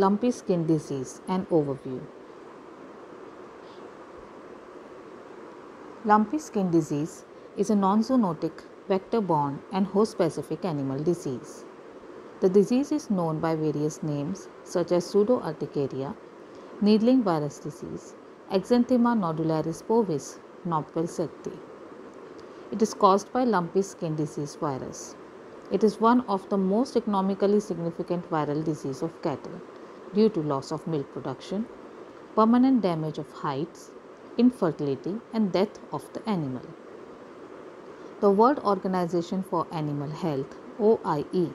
lumpy skin disease, an overview. Lumpy skin disease is a non-zoonotic, vector-borne and host-specific animal disease. The disease is known by various names such as pseudo-urticaria, needling virus disease, exanthema nodularis bovis, Knopfler secti. It is caused by lumpy skin disease virus. It is one of the most economically significant viral disease of cattle due to loss of milk production, permanent damage of hides, infertility and death of the animal. The World Organization for Animal Health (OIE)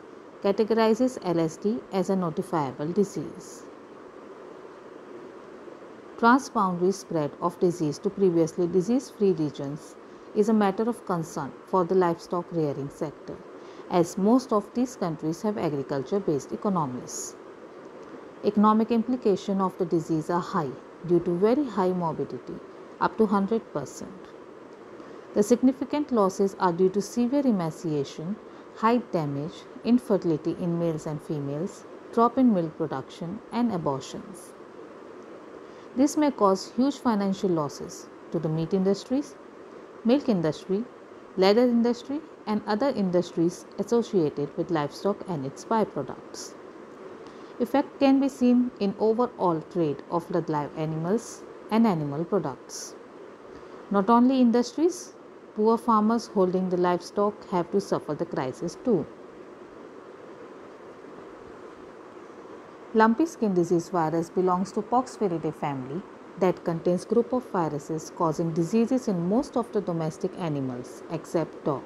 categorizes LSD as a notifiable disease. Transboundary spread of disease to previously disease-free regions is a matter of concern for the livestock rearing sector, as most of these countries have agriculture-based economies. Economic implications of the disease are high due to very high morbidity, up to 100%. The significant losses are due to severe emaciation, hide damage, infertility in males and females, drop in milk production, and abortions. This may cause huge financial losses to the meat industries, milk industry, leather industry, and other industries associated with livestock and its byproducts. Effect can be seen in overall trade of the live animals and animal products. Not only industries, poor farmers holding the livestock have to suffer the crisis too. Lumpy skin disease virus belongs to Poxviridae family that contains group of viruses causing diseases in most of the domestic animals except dog.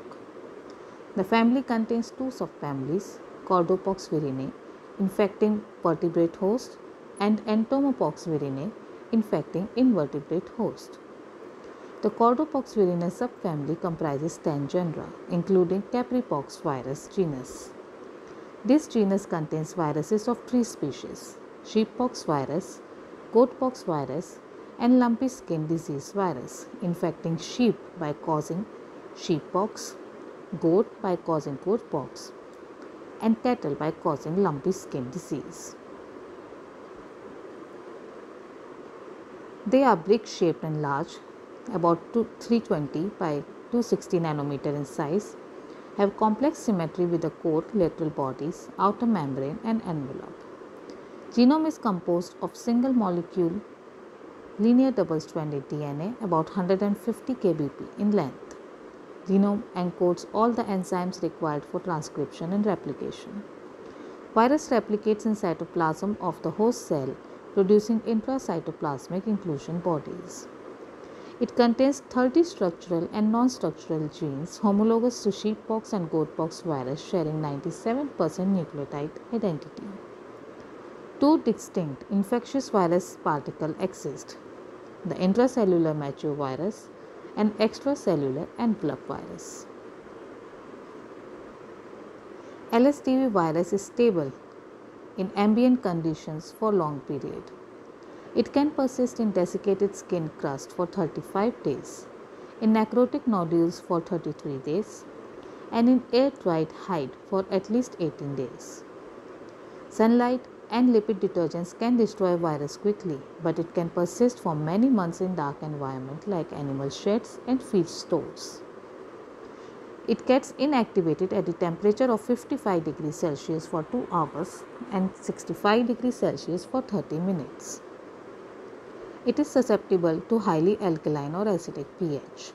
The family contains two subfamilies, Cordopoxvirinae, infecting vertebrate host, and Entomopoxvirinae, infecting invertebrate host. The Cordopoxvirinae subfamily comprises 10 genera, including capripox virus genus. This genus contains viruses of 3 species: sheeppox virus, goatpox virus, and lumpy skin disease virus, infecting sheep by causing sheeppox, goat by causing goatpox, and cattle by causing lumpy skin disease. They are brick-shaped and large, about 320 by 260 nanometer in size, have complex symmetry with the coat, lateral bodies, outer membrane, and envelope. Genome is composed of single molecule linear double-stranded DNA about 150 kbp in length. Genome encodes all the enzymes required for transcription and replication. Virus replicates in cytoplasm of the host cell, producing intracytoplasmic inclusion bodies. It contains 30 structural and non-structural genes homologous to sheeppox and goatpox virus, sharing 97% nucleotide identity. Two distinct infectious virus particles exist: the intracellular machovirus and extracellular envelope virus. LSDvirus is stable in ambient conditions for long period. It can persist in desiccated skin crust for 35 days, in necrotic nodules for 33 days, and in air-dried hide for at least 18 days. Sunlight and lipid detergents can destroy virus quickly, but it can persist for many months in dark environment like animal sheds and feed stores. It gets inactivated at the temperature of 55 degrees Celsius for 2 hours and 65 degrees Celsius for 30 minutes. It is susceptible to highly alkaline or acidic pH.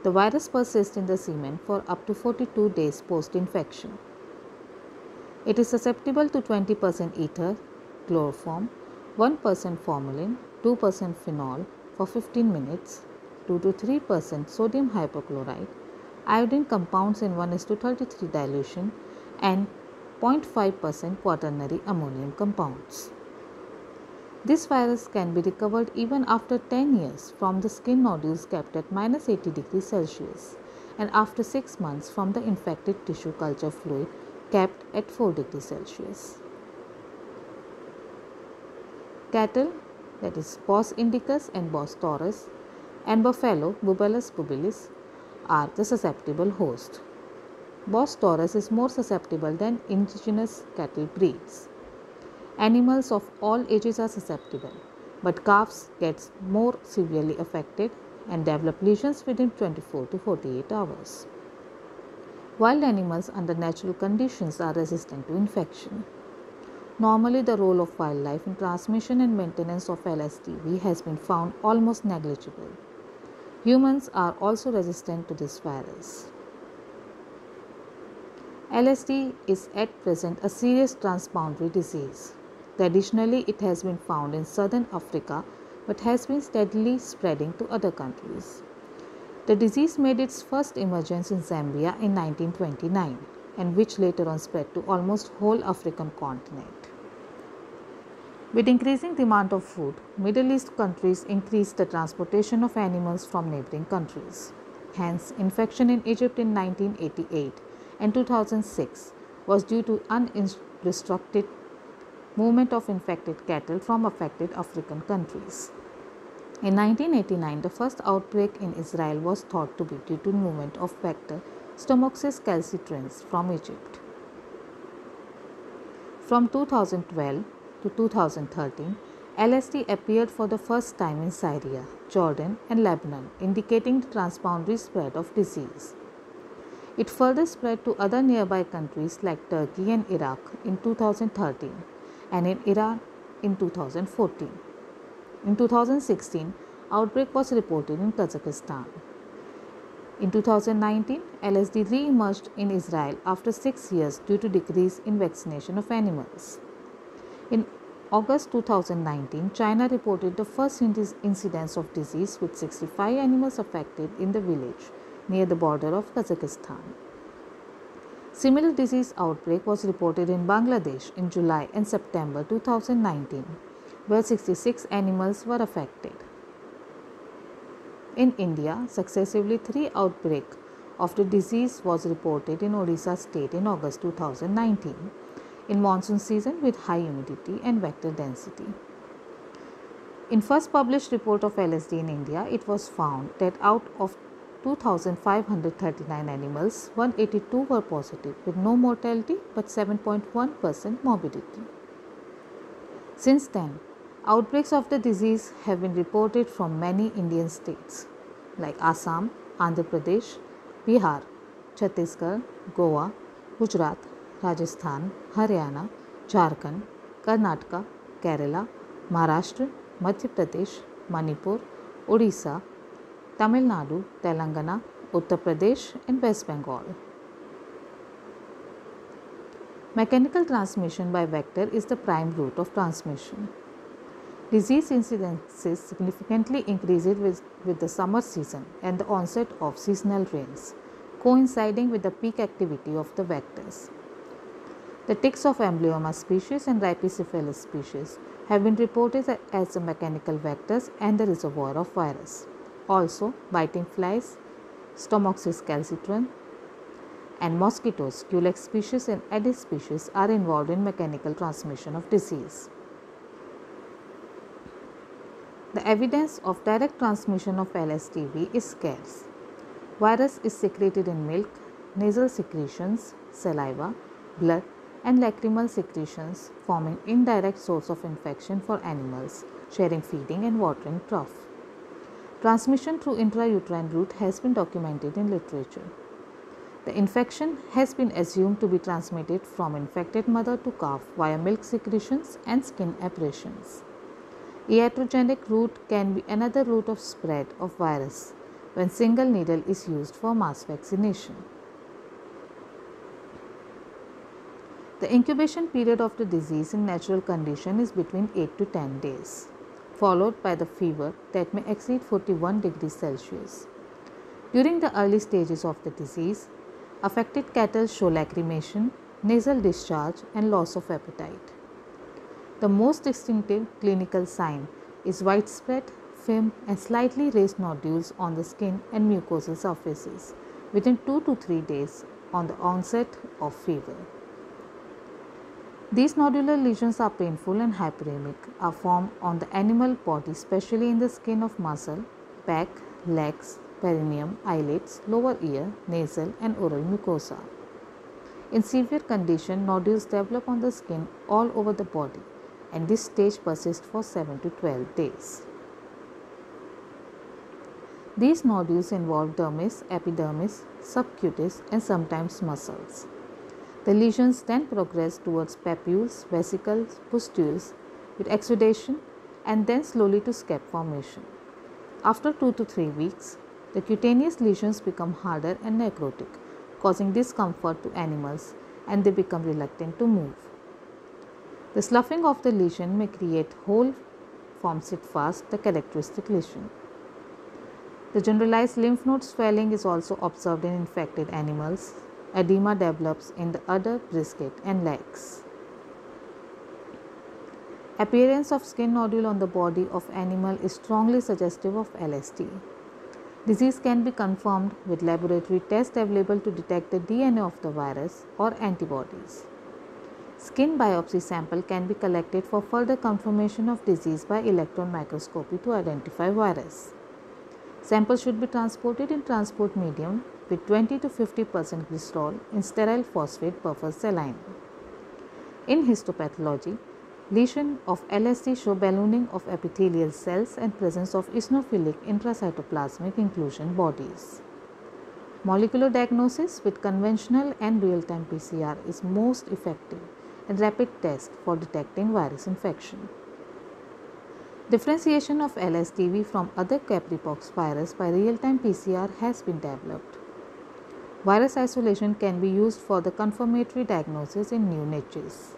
The virus persists in the semen for up to 42 days post-infection. It is susceptible to 20% ether, chloroform, 1% formalin, 2% phenol for 15 minutes, 2 to 3% sodium hypochlorite, iodine compounds in 1:33 dilution, and 0.5% quaternary ammonium compounds. This virus can be recovered even after 10 years from the skin nodules kept at -80 degrees Celsius and after 6 months from the infected tissue culture fluid kept at 4 degrees Celsius. Cattle, that is Bos indicus and Bos taurus, and buffalo, Bubulus bubulis, are the susceptible host. Bos taurus is more susceptible than indigenous cattle breeds. Animals of all ages are susceptible, but calves get more severely affected and develop lesions within 24 to 48 hours. Wild animals under natural conditions are resistant to infection. Normally, the role of wildlife in transmission and maintenance of LSDV has been found almost negligible. Humans are also resistant to this virus. LSD is at present a serious transboundary disease. Traditionally, it has been found in southern Africa but has been steadily spreading to other countries. The disease made its first emergence in Zambia in 1929 and which later on spread to almost whole African continent. With increasing demand of food, Middle East countries increased the transportation of animals from neighboring countries. Hence, infection in Egypt in 1988 and 2006 was due to unrestricted movement of infected cattle from affected African countries. In 1989, the first outbreak in Israel was thought to be due to movement of vector Stomoxys calcitrans from Egypt. From 2012 to 2013, LSD appeared for the first time in Syria, Jordan and Lebanon, indicating the transboundary spread of disease. It further spread to other nearby countries like Turkey and Iraq in 2013 and in Iran in 2014. In 2016, outbreak was reported in Kazakhstan. In 2019, LSD re-emerged in Israel after 6 years due to decrease in vaccination of animals. In August 2019, China reported the first incidence of disease with 65 animals affected in the village near the border of Kazakhstan. Similar disease outbreak was reported in Bangladesh in July and September 2019, where 66 animals were affected. In India, successively 3 outbreaks of the disease was reported in Odisha state in August 2019, in monsoon season with high humidity and vector density. In first published report of LSD in India, it was found that out of 2,539 animals, 182 were positive with no mortality but 7.1% morbidity. Since then, outbreaks of the disease have been reported from many Indian states like Assam, Andhra Pradesh, Bihar, Chhattisgarh, Goa, Gujarat, Rajasthan, Haryana, Jharkhand, Karnataka, Kerala, Maharashtra, Madhya Pradesh, Manipur, Odisha, Tamil Nadu, Telangana, Uttar Pradesh and West Bengal. Mechanical transmission by vector is the prime route of transmission. Disease incidences significantly increases with the summer season and the onset of seasonal rains, coinciding with the peak activity of the vectors. The ticks of Amblyomma species and Rhipicephalus species have been reported as the mechanical vectors and the reservoir of virus. Also, biting flies, Stomoxys calcitrans, and mosquitoes, Culex species and Aedes species are involved in mechanical transmission of disease. The evidence of direct transmission of LSDV is scarce. Virus is secreted in milk, nasal secretions, saliva, blood, and lacrimal secretions, forming indirect source of infection for animals sharing feeding and watering trough. Transmission through intrauterine route has been documented in literature. The infection has been assumed to be transmitted from infected mother to calf via milk secretions and skin abrasions. Iatrogenic route can be another route of spread of virus when single needle is used for mass vaccination. The incubation period of the disease in natural condition is between 8 to 10 days, followed by the fever that may exceed 41 degrees Celsius. During the early stages of the disease, affected cattle show lacrimation, nasal discharge and loss of appetite. The most distinctive clinical sign is widespread, film and slightly raised nodules on the skin and mucosal surfaces within 2 to 3 days on the onset of fever. These nodular lesions are painful and hyperemic, are formed on the animal body, especially in the skin of muscle, back, legs, perineum, eyelids, lower ear, nasal and oral mucosa. In severe condition, nodules develop on the skin all over the body and this stage persists for 7 to 12 days. These nodules involve dermis, epidermis, subcutis, and sometimes muscles. The lesions then progress towards papules, vesicles, pustules with exudation and then slowly to scab formation. After 2 to 3 weeks, the cutaneous lesions become harder and necrotic, causing discomfort to animals, and they become reluctant to move. The sloughing of the lesion may create hole form sit-fast, the characteristic lesion. The generalized lymph node swelling is also observed in infected animals. Edema develops in the udder, brisket, and legs. Appearance of skin nodule on the body of animal is strongly suggestive of LSD. Disease can be confirmed with laboratory tests available to detect the DNA of the virus or antibodies. Skin biopsy sample can be collected for further confirmation of disease by electron microscopy to identify virus. Samples should be transported in transport medium with 20 to 50% glycerol in sterile phosphate buffer saline. In histopathology, lesion of LSD show ballooning of epithelial cells and presence of eosinophilic intracytoplasmic inclusion bodies. Molecular diagnosis with conventional and real-time PCR is most effective and rapid test for detecting virus infection. Differentiation of LSDV from other capripox virus by real-time PCR has been developed. Virus isolation can be used for the confirmatory diagnosis in new niches.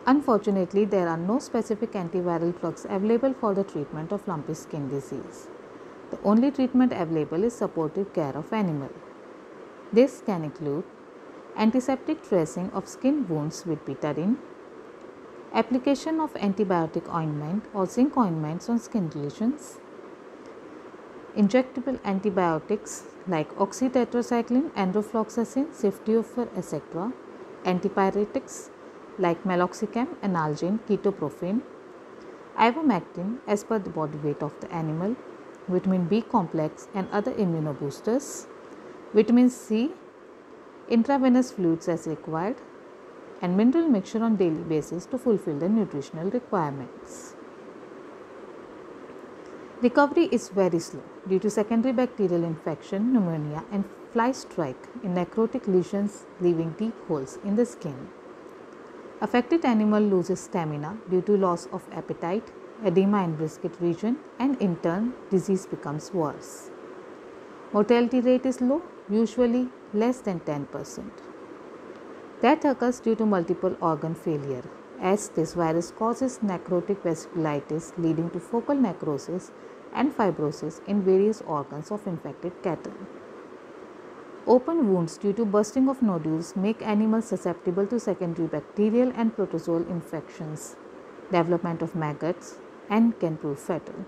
Unfortunately, there are no specific antiviral drugs available for the treatment of lumpy skin disease. The only treatment available is supportive care of animal. This can include antiseptic dressing of skin wounds with betadine, application of antibiotic ointment or zinc ointments on skin lesions, injectable antibiotics like oxytetracycline, enrofloxacin, ceftiofur, etc., antipyretics like meloxicam, analgin, ketoprofen, ivermectin as per the body weight of the animal, vitamin B complex and other immunoboosters, vitamin C, intravenous fluids as required, and mineral mixture on daily basis to fulfill the nutritional requirements. Recovery is very slow due to secondary bacterial infection, pneumonia and fly strike in necrotic lesions leaving deep holes in the skin. Affected animal loses stamina due to loss of appetite, edema in brisket region, and in turn disease becomes worse. Mortality rate is low, usually less than 10%. Death occurs due to multiple organ failure, as this virus causes necrotic vasculitis leading to focal necrosis and fibrosis in various organs of infected cattle. Open wounds due to bursting of nodules make animals susceptible to secondary bacterial and protozoal infections, development of maggots, and can prove fatal.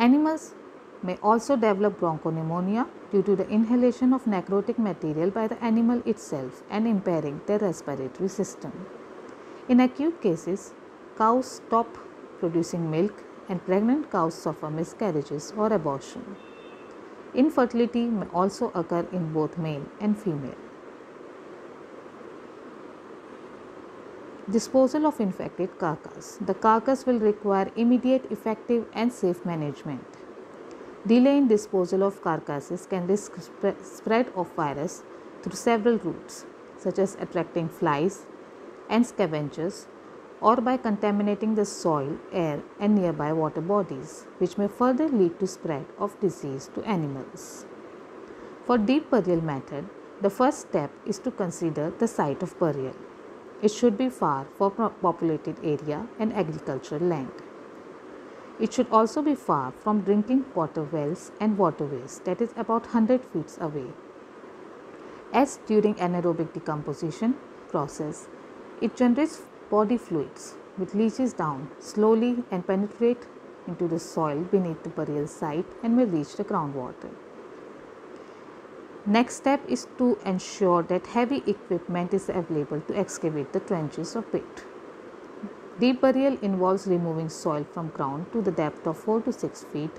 Animals may also develop bronchopneumonia due to the inhalation of necrotic material by the animal itself and impairing their respiratory system. In acute cases, cows stop producing milk and pregnant cows suffer miscarriages or abortion. Infertility may also occur in both male and female. Disposal of infected carcass. The carcass will require immediate, effective and safe management. Delay in disposal of carcasses can risk spread of virus through several routes, such as attracting flies and scavengers, or by contaminating the soil, air and nearby water bodies, which may further lead to spread of disease to animals. For deep burial method, the first step is to consider the site of burial. It should be far from populated area and agricultural land. It should also be far from drinking water wells and waterways, that is about 100 feet away, as during anaerobic decomposition process, it generates body fluids which leaches down slowly and penetrate into the soil beneath the burial site and may reach the groundwater. Next step is to ensure that heavy equipment is available to excavate the trenches or pit. Deep burial involves removing soil from ground to the depth of 4 to 6 feet,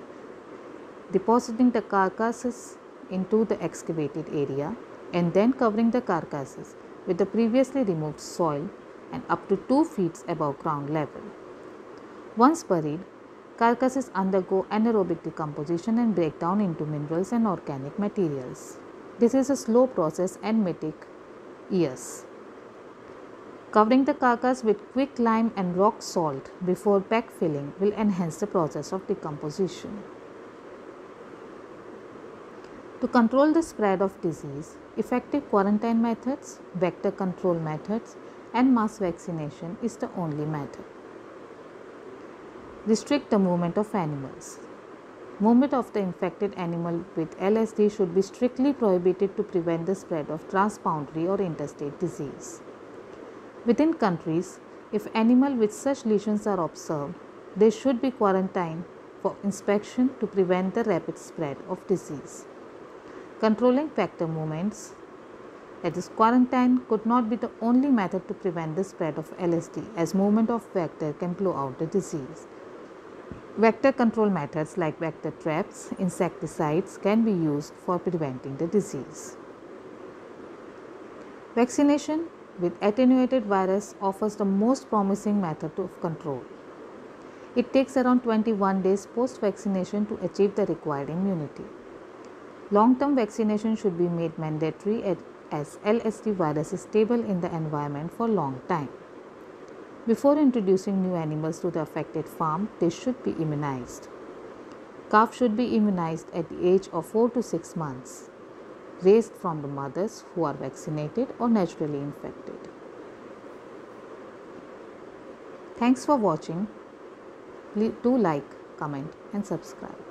depositing the carcasses into the excavated area and then covering the carcasses with the previously removed soil and up to 2 feet above ground level. Once buried, carcasses undergo anaerobic decomposition and break down into minerals and organic materials. This is a slow process and may take years. Covering the carcass with quicklime and rock salt before backfilling will enhance the process of decomposition. To control the spread of disease, effective quarantine methods, vector control methods, and mass vaccination is the only method. Restrict the movement of animals. Movement of the infected animal with LSD should be strictly prohibited to prevent the spread of transboundary or interstate disease. Within countries, if animals with such lesions are observed, they should be quarantined for inspection to prevent the rapid spread of disease. Controlling vector movements, that is, quarantine could not be the only method to prevent the spread of LSD, as movement of vector can blow out the disease. Vector control methods like vector traps, insecticides can be used for preventing the disease. Vaccination with attenuated virus offers the most promising method of control. It takes around 21 days post-vaccination to achieve the required immunity. Long-term vaccination should be made mandatory as LSDvirus is stable in the environment for a long time. Before introducing new animals to the affected farm, they should be immunized. Calves should be immunized at the age of 4 to 6 months, raised from the mothers who are vaccinated or naturally infected. Thanks for watching. Please do like, comment and subscribe.